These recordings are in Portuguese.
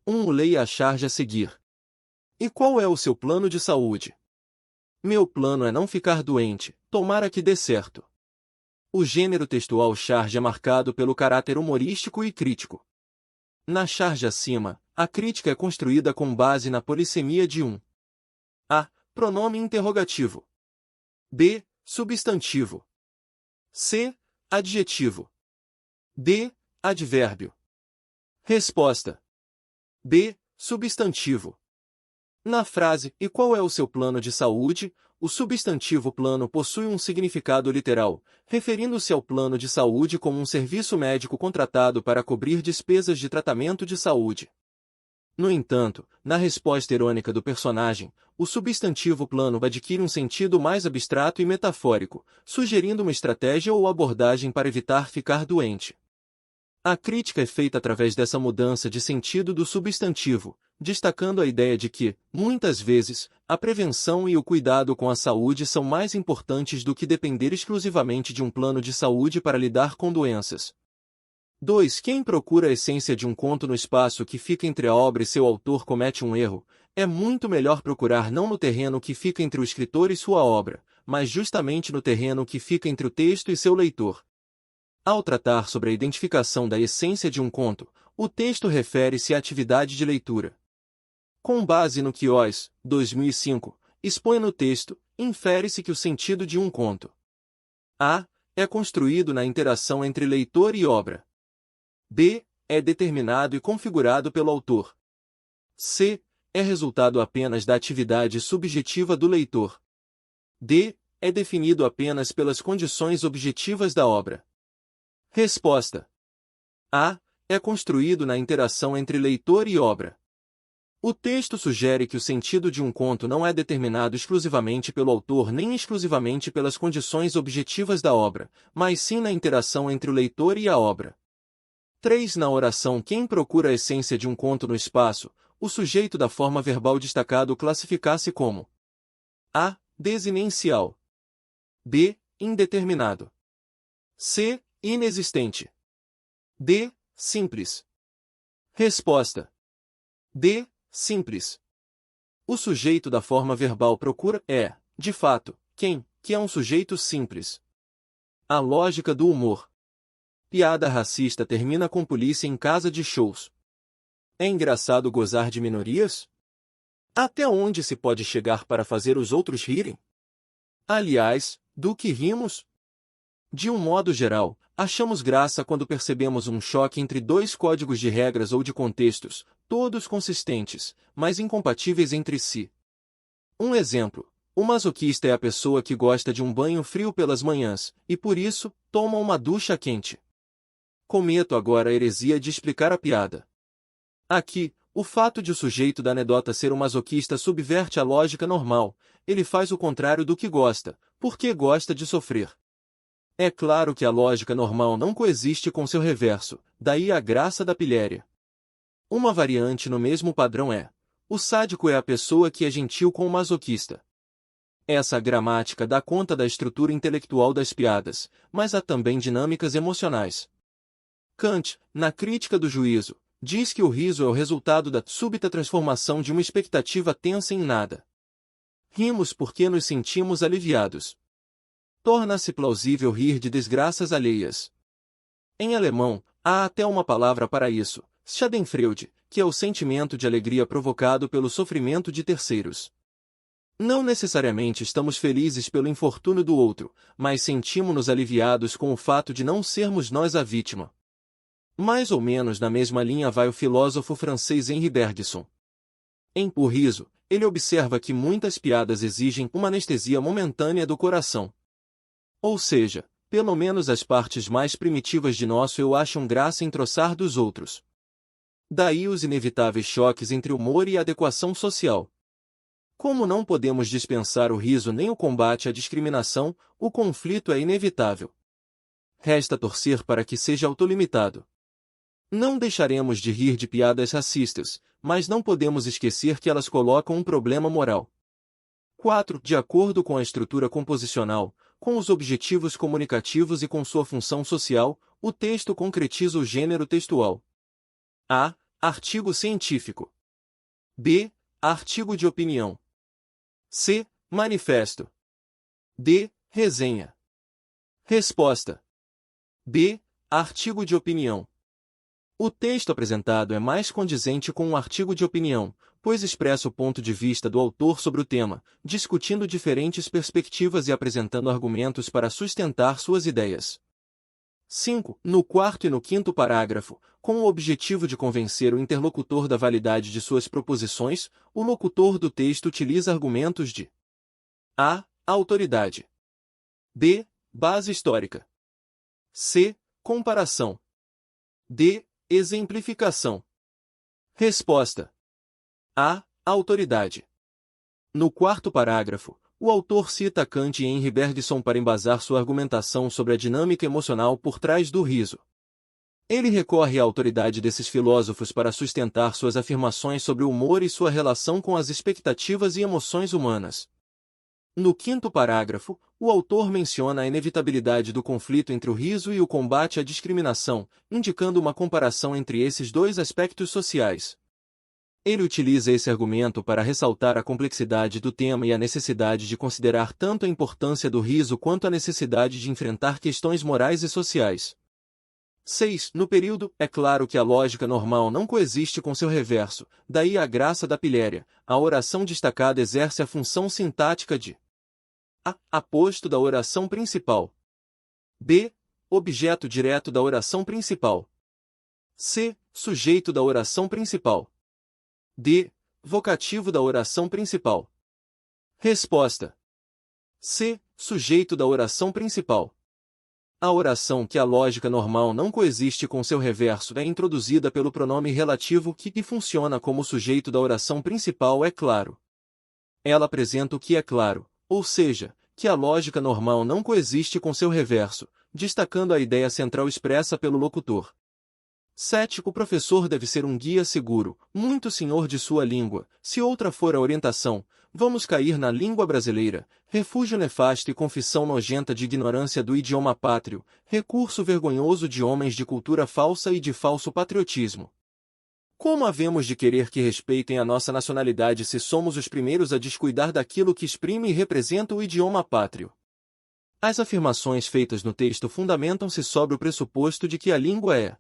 Leia a charge a seguir. E qual é o seu plano de saúde? Meu plano é não ficar doente, tomara que dê certo. O gênero textual charge é marcado pelo caráter humorístico e crítico. Na charge acima, a crítica é construída com base na polissemia de A. Pronome interrogativo. B. Substantivo. C. Adjetivo. D. Advérbio. Resposta. B. Substantivo. Na frase, e qual é o seu plano de saúde? O substantivo plano possui um significado literal, referindo-se ao plano de saúde como um serviço médico contratado para cobrir despesas de tratamento de saúde. No entanto, na resposta irônica do personagem, o substantivo plano adquire um sentido mais abstrato e metafórico, sugerindo uma estratégia ou abordagem para evitar ficar doente. A crítica é feita através dessa mudança de sentido do substantivo, destacando a ideia de que, muitas vezes, a prevenção e o cuidado com a saúde são mais importantes do que depender exclusivamente de um plano de saúde para lidar com doenças. 2. Quem procura a essência de um conto no espaço que fica entre a obra e seu autor comete um erro. É muito melhor procurar não no terreno que fica entre o escritor e sua obra, mas justamente no terreno que fica entre o texto e seu leitor. Ao tratar sobre a identificação da essência de um conto, o texto refere-se à atividade de leitura. Com base no que Oz, 2005, expõe no texto, infere-se que o sentido de um conto A. É construído na interação entre leitor e obra. B. É determinado e configurado pelo autor. C. É resultado apenas da atividade subjetiva do leitor. D. É definido apenas pelas condições objetivas da obra. Resposta. A. É construído na interação entre leitor e obra. O texto sugere que o sentido de um conto não é determinado exclusivamente pelo autor nem exclusivamente pelas condições objetivas da obra, mas sim na interação entre o leitor e a obra. 3. Na oração quem procura a essência de um conto no espaço, o sujeito da forma verbal destacado classificasse como A. Desinencial. B. Indeterminado. C. Inexistente. D. Simples. Resposta. D. Simples. O sujeito da forma verbal procura é, de fato, quem, que é um sujeito simples. A lógica do humor. Piada racista termina com polícia em casa de shows. É engraçado gozar de minorias? Até onde se pode chegar para fazer os outros rirem? Aliás, do que rimos? De um modo geral, achamos graça quando percebemos um choque entre dois códigos de regras ou de contextos, todos consistentes, mas incompatíveis entre si. Um exemplo: o masoquista é a pessoa que gosta de um banho frio pelas manhãs, e por isso, toma uma ducha quente. Cometo agora a heresia de explicar a piada. Aqui, o fato de o sujeito da anedota ser um masoquista subverte a lógica normal, ele faz o contrário do que gosta, porque gosta de sofrer. É claro que a lógica normal não coexiste com seu reverso, daí a graça da pilhéria. Uma variante no mesmo padrão é: o sádico é a pessoa que é gentil com o masoquista. Essa gramática dá conta da estrutura intelectual das piadas, mas há também dinâmicas emocionais. Kant, na Crítica do Juízo, diz que o riso é o resultado da súbita transformação de uma expectativa tensa em nada. Rimos porque nos sentimos aliviados. Torna-se plausível rir de desgraças alheias. Em alemão, há até uma palavra para isso, Schadenfreude, que é o sentimento de alegria provocado pelo sofrimento de terceiros. Não necessariamente estamos felizes pelo infortúnio do outro, mas sentimos-nos aliviados com o fato de não sermos nós a vítima. Mais ou menos na mesma linha vai o filósofo francês Henri Bergson. Em O Riso, ele observa que muitas piadas exigem uma anestesia momentânea do coração. Ou seja, pelo menos as partes mais primitivas de nosso eu acham graça em troçar dos outros. Daí os inevitáveis choques entre humor e adequação social. Como não podemos dispensar o riso nem o combate à discriminação, o conflito é inevitável. Resta torcer para que seja autolimitado. Não deixaremos de rir de piadas racistas, mas não podemos esquecer que elas colocam um problema moral. 4. De acordo com a estrutura composicional, com os objetivos comunicativos e com sua função social, o texto concretiza o gênero textual. A. Artigo científico. B. Artigo de opinião. C. Manifesto. D. Resenha. Resposta. B. Artigo de opinião. O texto apresentado é mais condizente com um artigo de opinião, pois expressa o ponto de vista do autor sobre o tema, discutindo diferentes perspectivas e apresentando argumentos para sustentar suas ideias. 5. No quarto e no quinto parágrafo, com o objetivo de convencer o interlocutor da validade de suas proposições, o locutor do texto utiliza argumentos de a. Autoridade. B. Base histórica. C. Comparação. D. Exemplificação. Resposta. A. Autoridade. No quarto parágrafo, o autor cita Kant e Henri Bergson para embasar sua argumentação sobre a dinâmica emocional por trás do riso. Ele recorre à autoridade desses filósofos para sustentar suas afirmações sobre o humor e sua relação com as expectativas e emoções humanas. No quinto parágrafo, o autor menciona a inevitabilidade do conflito entre o riso e o combate à discriminação, indicando uma comparação entre esses dois aspectos sociais. Ele utiliza esse argumento para ressaltar a complexidade do tema e a necessidade de considerar tanto a importância do riso quanto a necessidade de enfrentar questões morais e sociais. 6. No período, é claro que a lógica normal não coexiste com seu reverso, daí a graça da pilhéria. A oração destacada exerce a função sintática de a. Aposto da oração principal. B. Objeto direto da oração principal. C. Sujeito da oração principal. D. Vocativo da oração principal. Resposta. C. Sujeito da oração principal. A oração que a lógica normal não coexiste com seu reverso é introduzida pelo pronome relativo que funciona como sujeito da oração principal é claro. Ela apresenta o que é claro, ou seja, que a lógica normal não coexiste com seu reverso, destacando a ideia central expressa pelo locutor. 7. O professor deve ser um guia seguro, muito senhor de sua língua, se outra for a orientação, vamos cair na língua brasileira, refúgio nefasto e confissão nojenta de ignorância do idioma pátrio, recurso vergonhoso de homens de cultura falsa e de falso patriotismo. Como havemos de querer que respeitem a nossa nacionalidade se somos os primeiros a descuidar daquilo que exprime e representa o idioma pátrio? As afirmações feitas no texto fundamentam-se sobre o pressuposto de que a língua é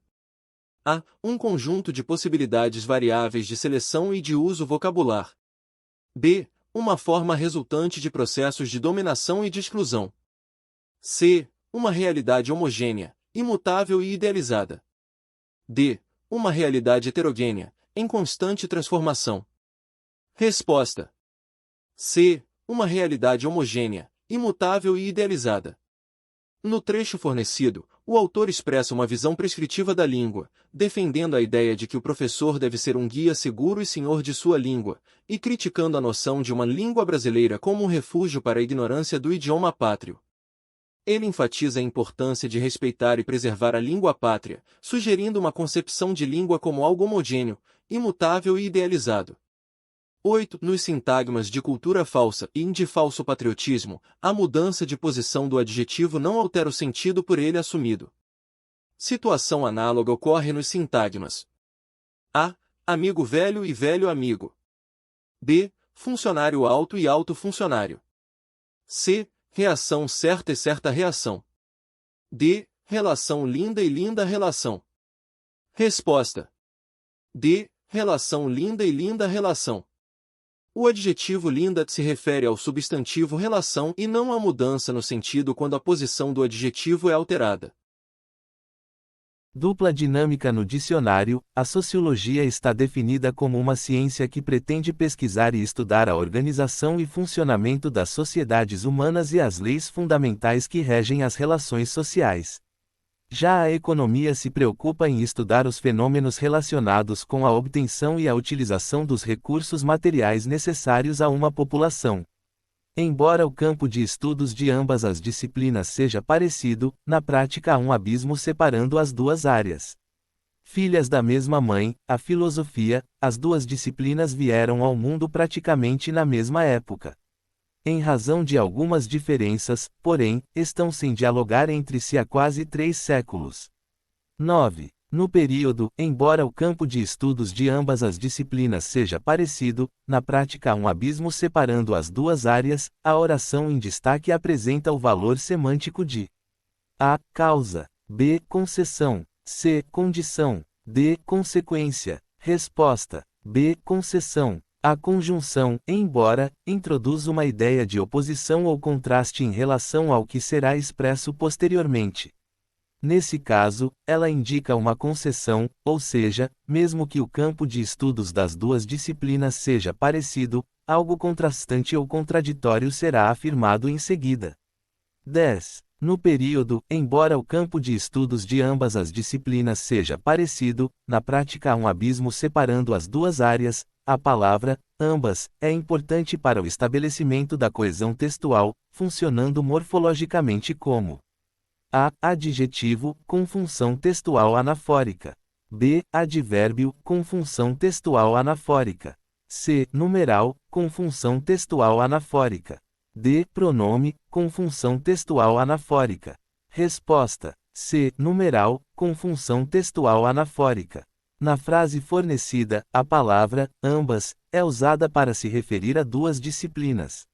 a. Um conjunto de possibilidades variáveis de seleção e de uso vocabular. B. Uma forma resultante de processos de dominação e de exclusão. C. Uma realidade homogênea, imutável e idealizada. D. Uma realidade heterogênea, em constante transformação. Resposta. C. Uma realidade homogênea, imutável e idealizada. No trecho fornecido, o autor expressa uma visão prescritiva da língua, defendendo a ideia de que o professor deve ser um guia seguro e senhor de sua língua, e criticando a noção de uma língua brasileira como um refúgio para a ignorância do idioma pátrio. Ele enfatiza a importância de respeitar e preservar a língua pátria, sugerindo uma concepção de língua como algo homogêneo, imutável e idealizado. 8. Nos sintagmas de cultura falsa e de falso patriotismo, a mudança de posição do adjetivo não altera o sentido por ele assumido. Situação análoga ocorre nos sintagmas a. Amigo velho e velho amigo. B. Funcionário alto e alto funcionário. C. Reação certa e certa reação. D. Relação linda e linda relação. Resposta. D. Relação linda e linda relação. O adjetivo linda se refere ao substantivo relação e não à mudança no sentido quando a posição do adjetivo é alterada. Dupla dinâmica no dicionário, a sociologia está definida como uma ciência que pretende pesquisar e estudar a organização e funcionamento das sociedades humanas e as leis fundamentais que regem as relações sociais. Já a economia se preocupa em estudar os fenômenos relacionados com a obtenção e a utilização dos recursos materiais necessários a uma população. Embora o campo de estudos de ambas as disciplinas seja parecido, na prática há um abismo separando as duas áreas. Filhas da mesma mãe, a filosofia, as duas disciplinas vieram ao mundo praticamente na mesma época. Em razão de algumas diferenças, porém, estão sem dialogar entre si há quase 3 séculos. 9. No período, embora o campo de estudos de ambas as disciplinas seja parecido, na prática há um abismo separando as duas áreas. A oração em destaque apresenta o valor semântico de A. Causa, B. Concessão, C. Condição, D. Consequência, resposta, B. Concessão. A conjunção, embora, introduz uma ideia de oposição ou contraste em relação ao que será expresso posteriormente. Nesse caso, ela indica uma concessão, ou seja, mesmo que o campo de estudos das duas disciplinas seja parecido, algo contrastante ou contraditório será afirmado em seguida. 10. No período, embora o campo de estudos de ambas as disciplinas seja parecido, na prática há um abismo separando as duas áreas. A palavra ambas é importante para o estabelecimento da coesão textual, funcionando morfologicamente como A. Adjetivo, com função textual anafórica. B. Advérbio, com função textual anafórica. C. Numeral, com função textual anafórica. D. Pronome, com função textual anafórica. Resposta: C. Numeral, com função textual anafórica. Na frase fornecida, a palavra ambas é usada para se referir a duas disciplinas.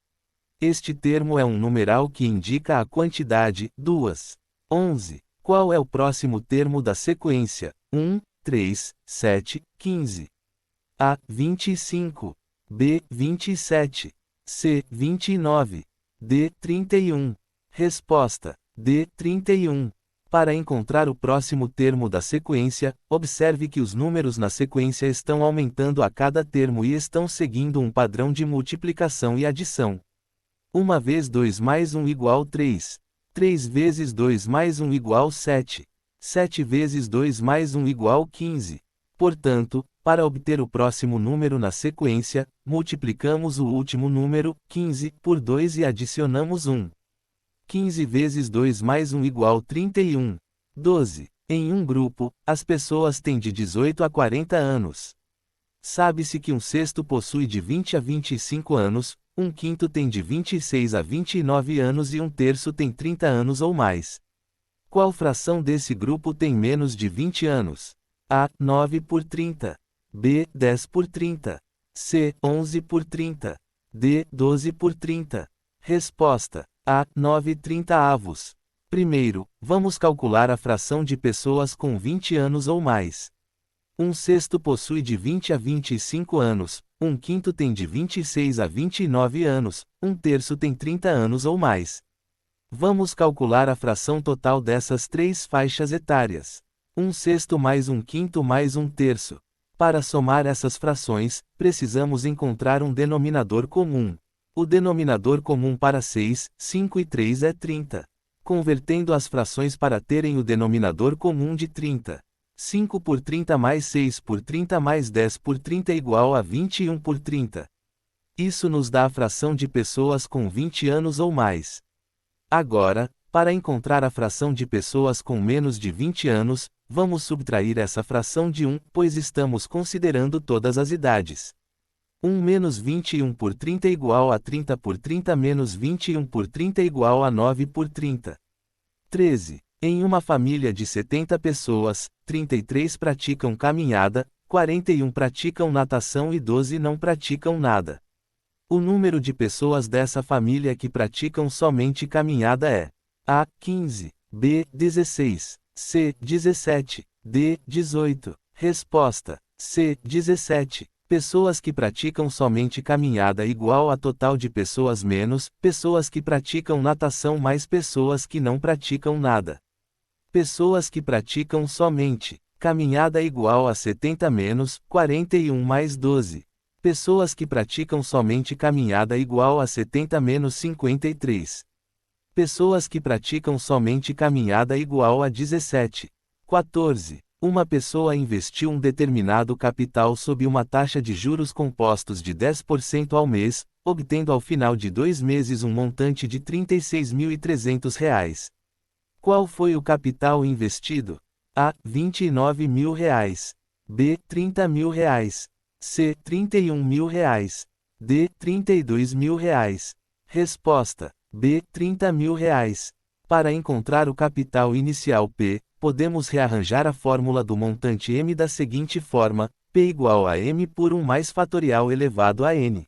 Este termo é um numeral que indica a quantidade, 2. 11. Qual é o próximo termo da sequência? 1, 3, 7, 15. A. 25. B. 27. C. 29. D. 31. Resposta: D. 31. Para encontrar o próximo termo da sequência, observe que os números na sequência estão aumentando a cada termo e estão seguindo um padrão de multiplicação e adição. 1 vezes 2 mais 1 igual 3. 3 vezes 2 mais 1 igual 7. 7 vezes 2 mais 1 igual 15. Portanto, para obter o próximo número na sequência, multiplicamos o último número, 15, por 2 e adicionamos 1. 15 vezes 2 mais 1 igual 31. 12. Em um grupo, as pessoas têm de 18 a 40 anos. Sabe-se que um sexto possui de 20 a 25 anos, um quinto tem de 26 a 29 anos e um terço tem 30 anos ou mais. Qual fração desse grupo tem menos de 20 anos? A. 9 por 30. B. 10 por 30. C. 11 por 30. D. 12 por 30. Resposta: A. 9/30. Primeiro, vamos calcular a fração de pessoas com 20 anos ou mais. Um sexto possui de 20 a 25 anos, um quinto tem de 26 a 29 anos, um terço tem 30 anos ou mais. Vamos calcular a fração total dessas três faixas etárias. Um sexto mais um quinto mais um terço. Para somar essas frações, precisamos encontrar um denominador comum. O denominador comum para 6, 5 e 3 é 30. Convertendo as frações para terem o denominador comum de 30. 5 por 30 mais 6 por 30 mais 10 por 30 é igual a 21 por 30. Isso nos dá a fração de pessoas com 20 anos ou mais. Agora, para encontrar a fração de pessoas com menos de 20 anos, vamos subtrair essa fração de 1, pois estamos considerando todas as idades. 1 menos 21 por 30 é igual a 30 por 30 menos 21 por 30 é igual a 9 por 30. 13. Em uma família de 70 pessoas, 33 praticam caminhada, 41 praticam natação e 12 não praticam nada. O número de pessoas dessa família que praticam somente caminhada é A. 15, B. 16, C. 17, D. 18. Resposta: C. 17. Pessoas que praticam somente caminhada igual a total de pessoas menos, pessoas que praticam natação mais pessoas que não praticam nada. Pessoas que praticam somente caminhada igual a 70 menos 41 mais 12. Pessoas que praticam somente caminhada igual a 70 menos 53. Pessoas que praticam somente caminhada igual a 17. 14. Uma pessoa investiu um determinado capital sob uma taxa de juros compostos de 10% ao mês, obtendo ao final de 2 meses um montante de R$ 36.300. Qual foi o capital investido? A. R$ 29.000. B. R$ 30.000. C. R$ 31.000. D. R$ 32.000. Resposta: B. R$ 30.000. Para encontrar o capital inicial P, podemos rearranjar a fórmula do montante M da seguinte forma: P igual a M por 1 mais fatorial elevado a N.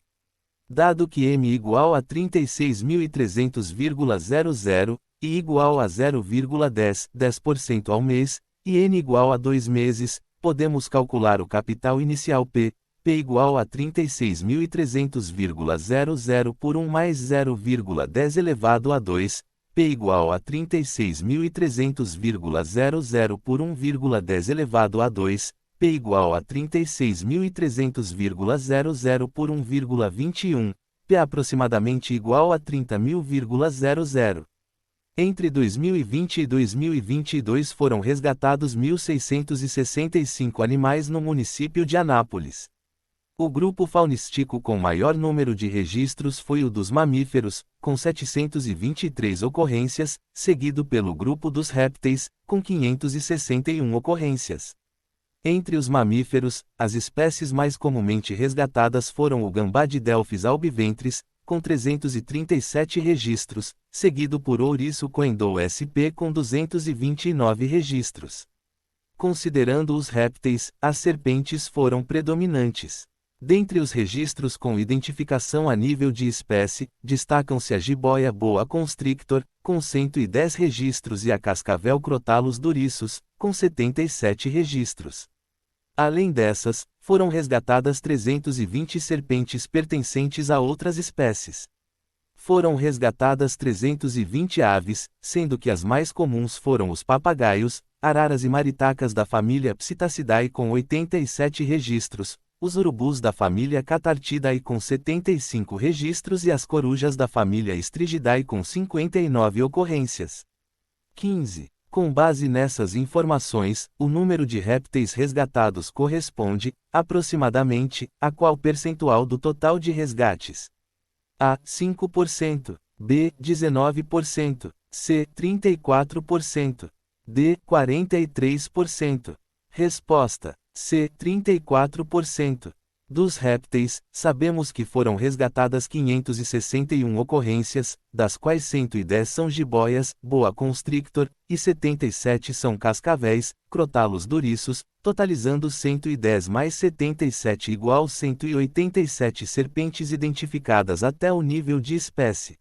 Dado que M igual a 36.300,00, I igual a 0,10% ao mês, e N igual a 2 meses, podemos calcular o capital inicial P igual a 36.300,00 por 1 mais 0,10 elevado a 2, P igual a 36.300,00 por 1,10 elevado a 2, P igual a 36.300,00 por 1,21, P aproximadamente igual a 30.000,00. Entre 2020 e 2022 foram resgatados 1.665 animais no município de Anápolis. O grupo faunístico com maior número de registros foi o dos mamíferos, com 723 ocorrências, seguido pelo grupo dos répteis, com 561 ocorrências. Entre os mamíferos, as espécies mais comumente resgatadas foram o gambá de Delphis albiventris, com 337 registros, seguido por ouriço coendou sp com 229 registros. Considerando os répteis, as serpentes foram predominantes. Dentre os registros com identificação a nível de espécie, destacam-se a jiboia boa constrictor, com 110 registros e a cascavel crotalus duriçus, com 77 registros. Além dessas, foram resgatadas 320 serpentes pertencentes a outras espécies. Foram resgatadas 320 aves, sendo que as mais comuns foram os papagaios, araras e maritacas da família Psittacidae com 87 registros, os urubus da família Catartidae com 75 registros e as corujas da família Strigidae com 59 ocorrências. 15. Com base nessas informações, o número de répteis resgatados corresponde, aproximadamente, a qual percentual do total de resgates? A. 5%, B. 19%, C. 34%, D. 43%. Resposta: C. 34%. Dos répteis, sabemos que foram resgatadas 561 ocorrências, das quais 110 são jiboias, boa constrictor, e 77 são cascavéis, crotalus duriçus, totalizando 110 mais 77 igual 187 serpentes identificadas até o nível de espécie.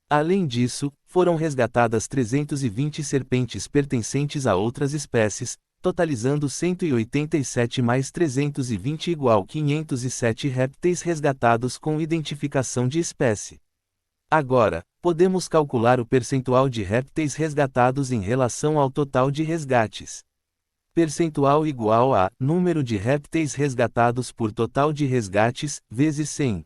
Além disso, foram resgatadas 320 serpentes pertencentes a outras espécies, totalizando 187 mais 320 igual 507 répteis resgatados com identificação de espécie. Agora, podemos calcular o percentual de répteis resgatados em relação ao total de resgates. Percentual igual a número de répteis resgatados por total de resgates, vezes 100.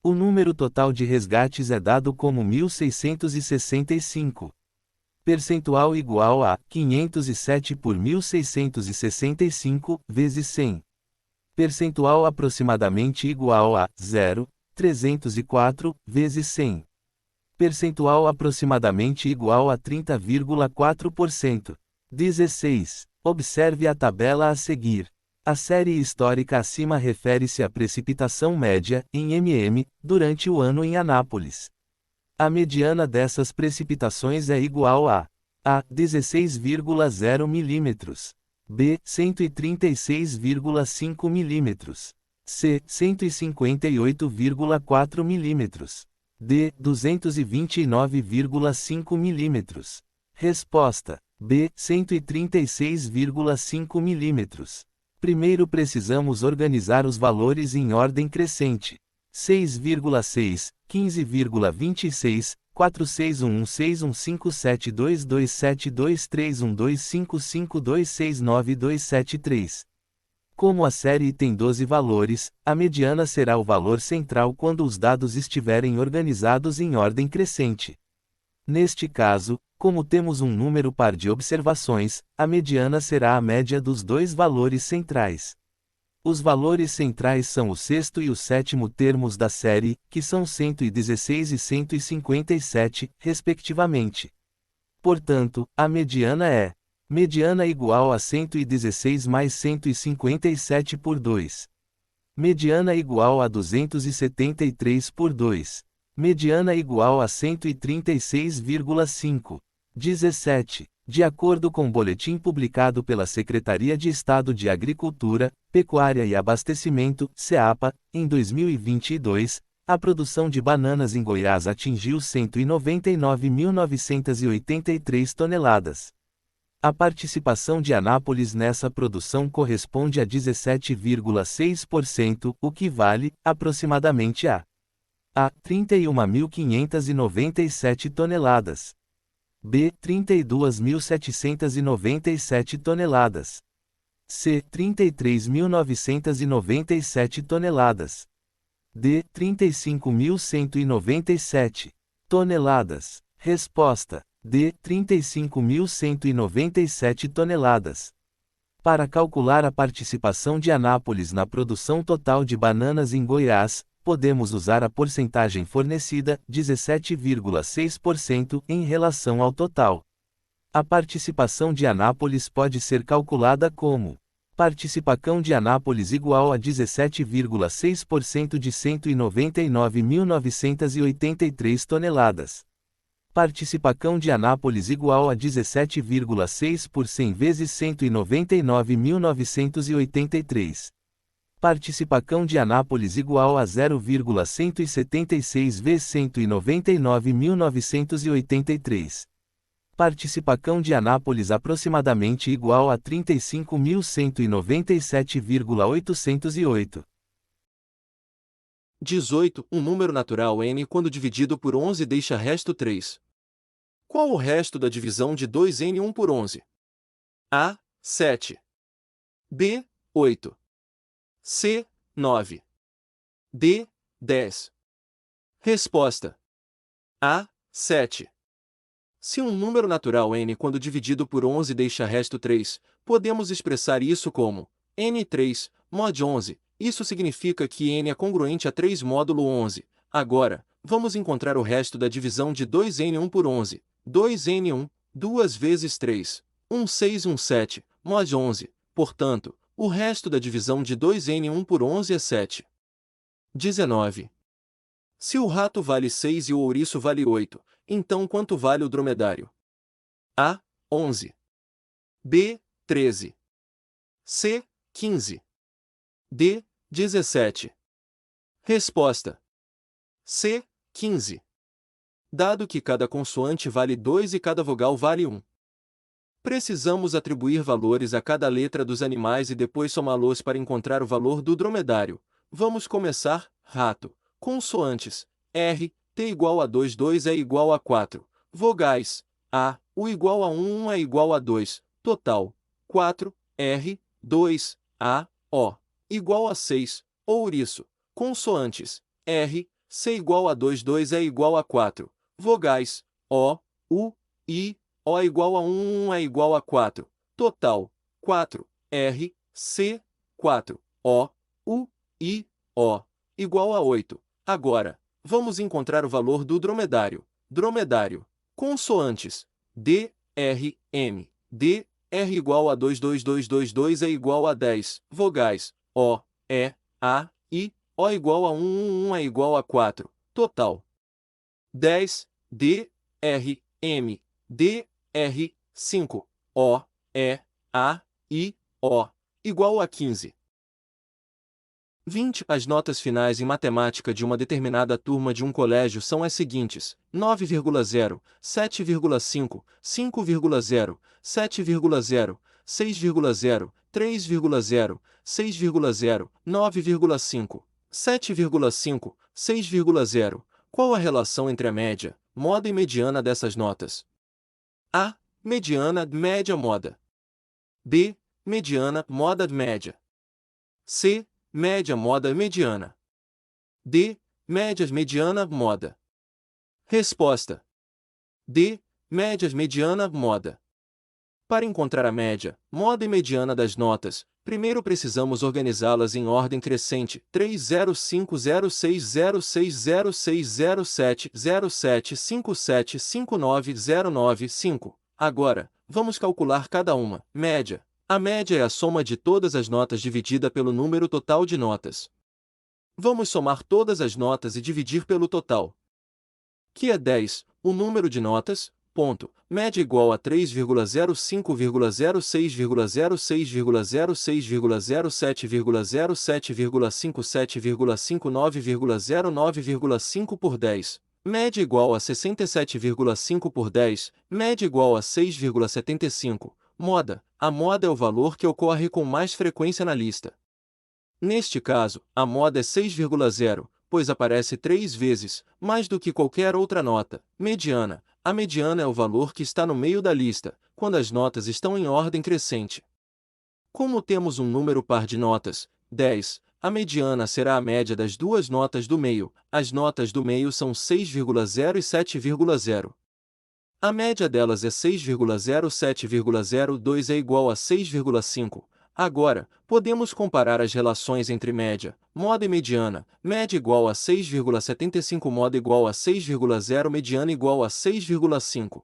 O número total de resgates é dado como 1.665. Percentual igual a 507 por 1.665, vezes 100. Percentual aproximadamente igual a 0,304, vezes 100. Percentual aproximadamente igual a 30,4%. 16. Observe a tabela a seguir. A série histórica acima refere-se à precipitação média, em mm, durante o ano em Anápolis. A mediana dessas precipitações é igual a 16,0 mm, b. 136,5 mm, c. 158,4 mm, d. 229,5 mm. Resposta: B. 136,5 mm. Primeiro precisamos organizar os valores em ordem crescente. 6,6, 15,26, 4611615227231255269273. Como a série tem 12 valores, a mediana será o valor central quando os dados estiverem organizados em ordem crescente. Neste caso, como temos um número par de observações, a mediana será a média dos dois valores centrais. Os valores centrais são o sexto e o sétimo termos da série, que são 116 e 157, respectivamente. Portanto, a mediana é mediana igual a 116 mais 157 por 2. Mediana igual a 273 por 2. Mediana igual a 136,5. 17. De acordo com o boletim publicado pela Secretaria de Estado de Agricultura, Pecuária e Abastecimento, SEAPA, em 2022, a produção de bananas em Goiás atingiu 199.983 toneladas. A participação de Anápolis nessa produção corresponde a 17,6%, o que vale, aproximadamente a 31.597 toneladas. B. 32.797 toneladas. C. 33.997 toneladas. D. 35.197 toneladas. Resposta: D. 35.197 toneladas. Para calcular a participação de Anápolis na produção total de bananas em Goiás, podemos usar a porcentagem fornecida, 17,6%, em relação ao total. A participação de Anápolis pode ser calculada como: participação de Anápolis igual a 17,6% de 199.983 toneladas. Participação de Anápolis igual a 17,6 por 100 vezes 199.983. Participação de Anápolis igual a 0,176 vezes 199.983. Participação de Anápolis aproximadamente igual a 35.197,808. 18. Um número natural n quando dividido por 11 deixa resto 3. Qual o resto da divisão de 2n1 por 11? A. 7. B. 8. C. 9. D. 10. Resposta: A. 7. Se um número natural n quando dividido por 11 deixa resto 3, podemos expressar isso como n3 mod 11. Isso significa que n é congruente a 3 módulo 11. Agora, vamos encontrar o resto da divisão de 2n1 por 11. 2n1, 2 vezes 3. 6, 7, mod 11. Portanto, o resto da divisão de 2n1 por 11 é 7. 19. Se o rato vale 6 e o ouriço vale 8, então quanto vale o dromedário? A. 11. B. 13. C. 15. D. 17. Resposta: C. 15. Dado que cada consoante vale 2 e cada vogal vale 1. Precisamos atribuir valores a cada letra dos animais e depois somá-los para encontrar o valor do dromedário. Vamos começar. Rato. Consoantes: R, T igual a 2, 2 é igual a 4. Vogais: A, U igual a 1, 1 é igual a 2. Total: 4, R, 2, A, O, igual a 6. Ouriço. Consoantes: R, C igual a 2, 2 é igual a 4. Vogais: O, U, I, O igual a 1, 1 é igual a 4. Total: 4, R, C, 4, O, U, I, O, igual a 8. Agora, vamos encontrar o valor do dromedário. Dromedário. Consoantes: D, R, M. D, R igual a 2, 2, 2, 2, 2 é igual a 10. Vogais: O, E, A, I, O igual a 1, 1, 1 é igual a 4. Total: 10, D, R, M. D, R, 5, O, E, A, I, O, igual a 15. 20. As notas finais em matemática de uma determinada turma de um colégio são as seguintes: 9,0, 7,5, 5,0, 7,0, 6,0, 3,0, 6,0, 9,5, 7,5, 6,0. Qual a relação entre a média, moda e mediana dessas notas? A. Mediana, média, moda. B. Mediana, moda, média. C. Média, moda, mediana. D. Médias, mediana, moda. Resposta: D. Médias, mediana, moda. Para encontrar a média, moda e mediana das notas, primeiro precisamos organizá-las em ordem crescente: 30506060707575909. Agora, vamos calcular cada uma. Média. A média é a soma de todas as notas dividida pelo número total de notas. Vamos somar todas as notas e dividir pelo total, que é 10. O número de notas, ponto, média igual a 3,05,06,06,07,07,57,59,09,5 por 10. Média igual a 67,5 por 10, média igual a 6,75. Moda. A moda é o valor que ocorre com mais frequência na lista. Neste caso, a moda é 6,0, pois aparece 3 vezes, mais do que qualquer outra nota. Mediana. A mediana é o valor que está no meio da lista, quando as notas estão em ordem crescente. Como temos um número par de notas, 10, a mediana será a média das duas notas do meio. As notas do meio são 6,0 e 7,0. A média delas é 6,07,02 é igual a 6,5. Agora, podemos comparar as relações entre média, moda e mediana. Média igual a 6,75, moda igual a 6,0, mediana igual a 6,5.